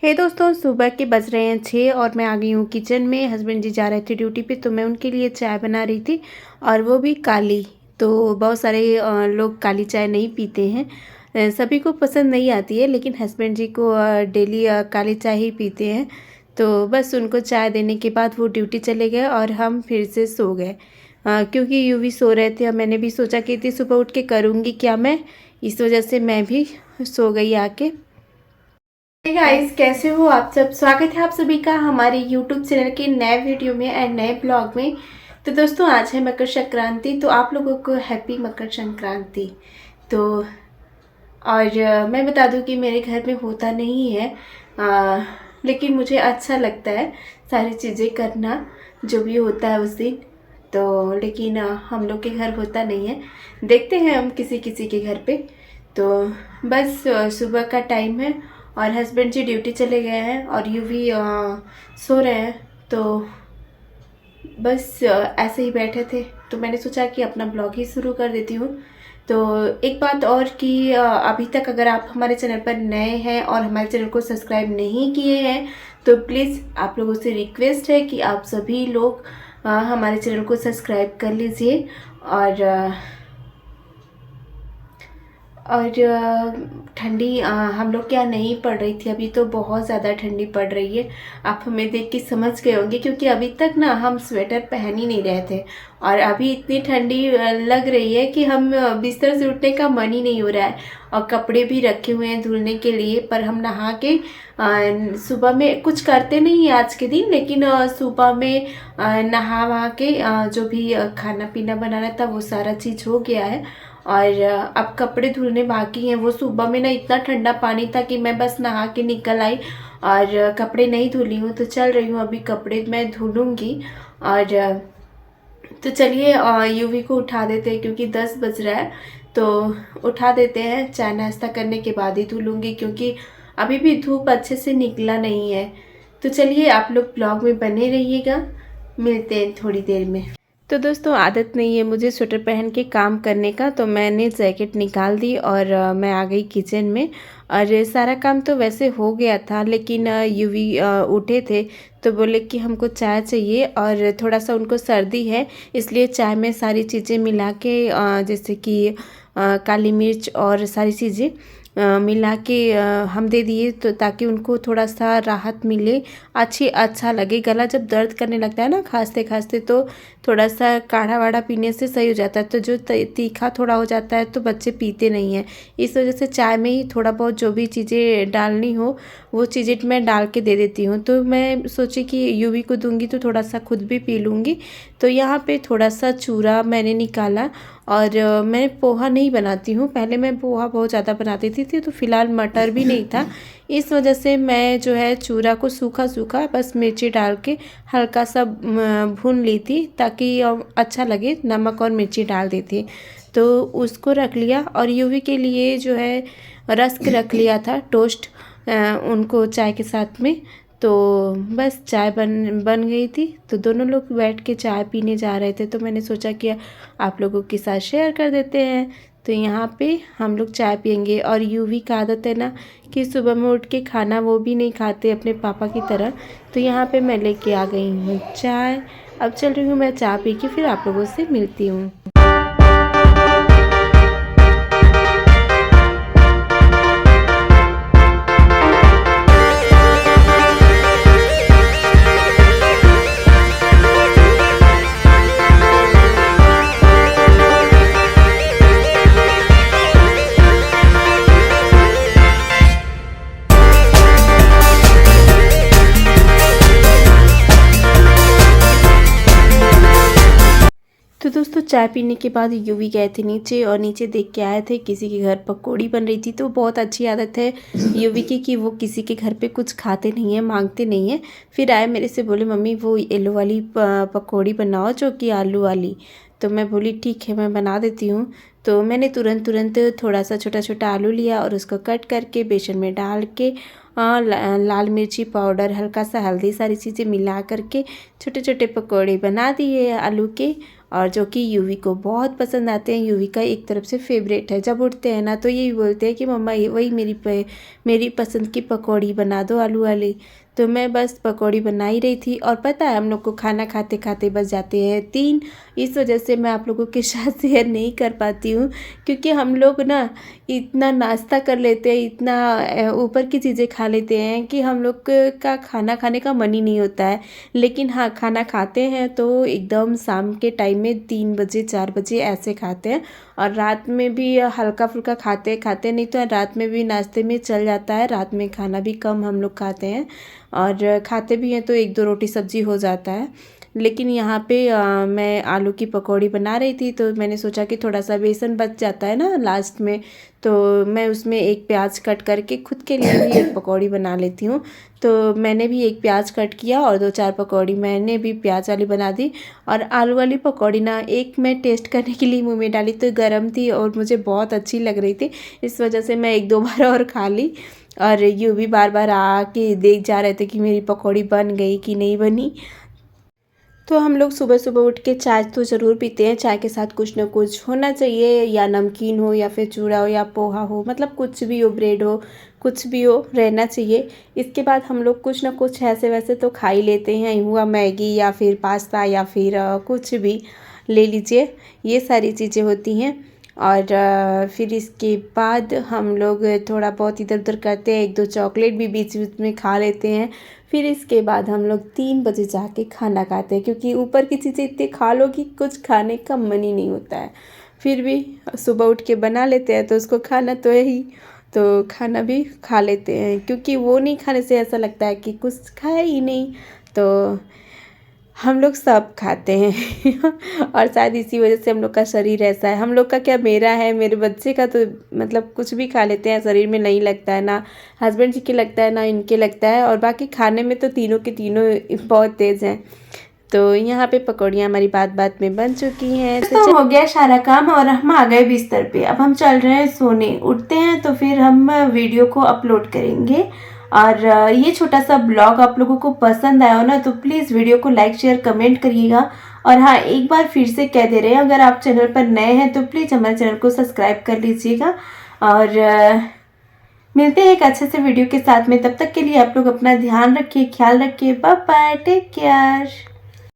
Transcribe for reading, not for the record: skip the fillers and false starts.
हे दोस्तों, सुबह के बज रहे हैं 6 और मैं आ गई हूँ किचन में। हस्बैंड जी जा रहे थे ड्यूटी पे, तो मैं उनके लिए चाय बना रही थी और वो भी काली। तो बहुत सारे लोग काली चाय नहीं पीते हैं। सभी को पसंद नहीं आती है, लेकिन हस्बैंड जी को डेली काली चाय ही पीते हैं। तो बस उनको चाय देने के बाद वो ड्यूटी चले गए और हम फिर से सो गए। क्योंकि यूँ भी सो रहे थे और मैंने भी सोचा कि इतनी सुबह उठ के करूँगी क्या मैं, इस वजह से मैं भी सो गई आके। हे गाइस, कैसे हो आप सब। स्वागत है आप सभी का हमारे YouTube चैनल के नए वीडियो में एंड नए ब्लॉग में। तो दोस्तों, आज है मकर संक्रांति, तो आप लोगों को हैप्पी मकर संक्रांति। तो और मैं बता दूं कि मेरे घर में होता नहीं है, लेकिन मुझे अच्छा लगता है सारी चीज़ें करना जो भी होता है उस दिन। तो लेकिन हम लोग के घर होता नहीं है, देखते हैं हम किसी किसी के घर पे। तो बस सुबह का टाइम है और हस्बैंड जी ड्यूटी चले गए हैं और यूँ भी सो रहे हैं। तो बस ऐसे ही बैठे थे, तो मैंने सोचा कि अपना ब्लॉग ही शुरू कर देती हूँ। तो एक बात और कि अभी तक अगर आप हमारे चैनल पर नए हैं और हमारे चैनल को सब्सक्राइब नहीं किए हैं, तो प्लीज़ आप लोगों से रिक्वेस्ट है कि आप सभी लोग हमारे चैनल को सब्सक्राइब कर लीजिए। और ठंडी हम लोग क्या नहीं पड़ रही थी, अभी तो बहुत ज़्यादा ठंडी पड़ रही है। आप हमें देख के समझ गए होंगे, क्योंकि अभी तक ना हम स्वेटर पहन ही नहीं रहे थे और अभी इतनी ठंडी लग रही है कि हम बिस्तर से उठने का मन ही नहीं हो रहा है। और कपड़े भी रखे हुए हैं धुलने के लिए, पर हम नहा के सुबह में कुछ करते नहीं है आज के दिन, लेकिन सुबह में नहा वहा के जो भी खाना पीना बनाना था वो सारा चीज़ हो गया है। और अब कपड़े धुलने बाकी हैं। वो सुबह में ना इतना ठंडा पानी था कि मैं बस नहा के निकल आई और कपड़े नहीं धुली हूँ। तो चल रही हूँ, अभी कपड़े मैं धुलूँगी। और तो चलिए यूवी को उठा देते हैं, क्योंकि 10 बज रहा है। तो उठा देते हैं, चाय नाश्ता करने के बाद ही धुलूँगी, क्योंकि अभी भी धूप अच्छे से निकला नहीं है। तो चलिए, आप लोग ब्लॉग में बने रहिएगा, मिलते हैं थोड़ी देर में। तो दोस्तों, आदत नहीं है मुझे स्वेटर पहन के काम करने का, तो मैंने जैकेट निकाल दी और मैं आ गई किचन में। और सारा काम तो वैसे हो गया था, लेकिन यूवी उठे थे तो बोले कि हमको चाय चाहिए और थोड़ा सा उनको सर्दी है, इसलिए चाय में सारी चीज़ें मिला के जैसे कि काली मिर्च और सारी चीज़ें मिला के हम दे दिए, तो ताकि उनको थोड़ा सा राहत मिले, अच्छा लगे। गला जब दर्द करने लगता है ना खांसते खांसते, तो थोड़ा सा काढ़ा वाढ़ा पीने से सही हो जाता है। तो जो तीखा थोड़ा हो जाता है तो बच्चे पीते नहीं हैं, इस वजह से चाय में ही थोड़ा बहुत जो भी चीज़ें डालनी हो वो चीज़ें मैं डाल के दे देती हूँ। तो मैं सोची कि यूवी को दूंगी तो थोड़ा सा खुद भी पी लूँगी। तो यहाँ पे थोड़ा सा चूरा मैंने निकाला। और मैं पोहा नहीं बनाती हूँ, पहले मैं पोहा बहुत ज़्यादा बनाती थी, तो फिलहाल मटर भी नहीं था, इस वजह से मैं जो है चूरा को सूखा सूखा बस मिर्ची डाल के हल्का सा भून ली थी, ताकि अच्छा लगे। नमक और मिर्ची डाल दी थी, तो उसको रख लिया। और यूवी के लिए जो है रस्क रख लिया था, टोस्ट, उनको चाय के साथ में। तो बस चाय बन गई थी, तो दोनों लोग बैठ के चाय पीने जा रहे थे, तो मैंने सोचा कि आप लोगों के साथ शेयर कर देते हैं। तो यहाँ पे हम लोग चाय पियेंगे। और यूवी का आदत है ना कि सुबह में उठ के खाना वो भी नहीं खाते अपने पापा की तरह। तो यहाँ पे मैं लेके आ गई हूँ चाय। अब चल रही हूँ मैं चाय पी के, फिर आप लोगों से मिलती हूँ। तो दोस्तों, चाय पीने के बाद यूवी गए थे नीचे, और नीचे देख के आए थे किसी के घर पकौड़ी बन रही थी। तो बहुत अच्छी आदत है यूवी की कि वो किसी के घर पे कुछ खाते नहीं है, मांगते नहीं है। फिर आए मेरे से, बोले मम्मी वो येलो वाली पकौड़ी बनाओ, जो कि आलू वाली। तो मैं बोली ठीक है, मैं बना देती हूँ। तो मैंने तुरंत थोड़ा सा छोटा छोटा आलू लिया और उसको कट करके बेसन में डाल के लाल मिर्ची पाउडर, हल्का सा हल्दी, सारी चीज़ें मिला करके छोटे छोटे पकौड़े बना दिए आलू के। और जो कि यूवी को बहुत पसंद आते हैं। यूवी का एक तरफ से फेवरेट है। जब उठते हैं ना तो यही बोलते हैं कि मम्मा ये वही मेरी पसंद की पकौड़ी बना दो आलू वाली। तो मैं बस पकौड़ी बना ही रही थी और पता है हम लोग को खाना खाते खाते बच जाते हैं 3। इस वजह से मैं आप लोगों के साथ शेयर नहीं कर पाती हूँ, क्योंकि हम लोग ना इतना नाश्ता कर लेते हैं, इतना ऊपर की चीज़ें खा लेते हैं कि हम लोग का खाना खाने का मन ही नहीं होता है। लेकिन हाँ, खाना खाते हैं तो एकदम शाम के टाइम में 3 बजे 4 बजे ऐसे खाते हैं। और रात में भी हल्का फुल्का खाते नहीं तो रात में भी नाश्ते में चल जाता है। रात में खाना भी कम हम लोग खाते हैं और खाते भी हैं तो 1-2 रोटी सब्जी हो जाता है। लेकिन यहाँ पे मैं आलू की पकौड़ी बना रही थी तो मैंने सोचा कि थोड़ा सा बेसन बच जाता है ना लास्ट में, तो मैं उसमें एक प्याज कट करके खुद के लिए भी एक पकौड़ी बना लेती हूँ। तो मैंने भी एक प्याज कट किया और 2-4 पकौड़ी मैंने भी प्याज वाली बना दी। और आलू वाली पकौड़ी ना एक मैं टेस्ट करने के लिए मुँह में डाली तो गर्म थी और मुझे बहुत अच्छी लग रही थी। इस वजह से मैं 1-2 बार और खा ली। और यूँ भी बार बार आके देख जा रहे थे कि मेरी पकौड़ी बन गई कि नहीं बनी। तो हम लोग सुबह सुबह उठ के चाय तो ज़रूर पीते हैं। चाय के साथ कुछ ना कुछ होना चाहिए, या नमकीन हो या फिर चूड़ा हो या पोहा हो, मतलब कुछ भी हो, ब्रेड हो, कुछ भी हो, रहना चाहिए। इसके बाद हम लोग कुछ ना कुछ ऐसे वैसे तो खा ही लेते हैं, हुआ मैगी या फिर पास्ता या फिर कुछ भी ले लीजिए, ये सारी चीज़ें होती हैं। और फिर इसके बाद हम लोग थोड़ा बहुत इधर उधर करते हैं, 1-2 चॉकलेट भी बीच बीच में खा लेते हैं। फिर इसके बाद हम लोग 3 बजे जाके खाना खाते हैं, क्योंकि ऊपर की चीज़ें इतनी खा लो कि कुछ खाने का मन ही नहीं होता है। फिर भी सुबह उठ के बना लेते हैं तो उसको खाना तो है ही, तो खाना भी खा लेते हैं, क्योंकि वो नहीं खाने से ऐसा लगता है कि कुछ खाया ही नहीं। तो हम लोग सब खाते हैं और शायद इसी वजह से हम लोग का शरीर ऐसा है। हम लोग का क्या, मेरा है, मेरे बच्चे का तो मतलब कुछ भी खा लेते हैं, शरीर में नहीं लगता है, ना हस्बैंड जी के लगता है ना इनके लगता है। और बाकी खाने में तो तीनों के तीनों बहुत तेज़ हैं। तो यहाँ पे पकौड़ियाँ हमारी बात बात में बन चुकी हैं। तो हो गया सारा काम और हम आ गए बिस्तर पे। अब हम चल रहे हैं सोने। उठते हैं तो फिर हम वीडियो को अपलोड करेंगे। और ये छोटा सा ब्लॉग आप लोगों को पसंद आया हो ना तो प्लीज़ वीडियो को लाइक शेयर कमेंट करिएगा। और हाँ, एक बार फिर से कह दे रहे हैं, अगर आप चैनल पर नए हैं तो प्लीज़ हमारे चैनल को सब्सक्राइब कर लीजिएगा। और मिलते हैं एक अच्छे से वीडियो के साथ में। तब तक के लिए आप लोग अपना ध्यान रखिए, ख्याल रखिए। Bye bye, take care.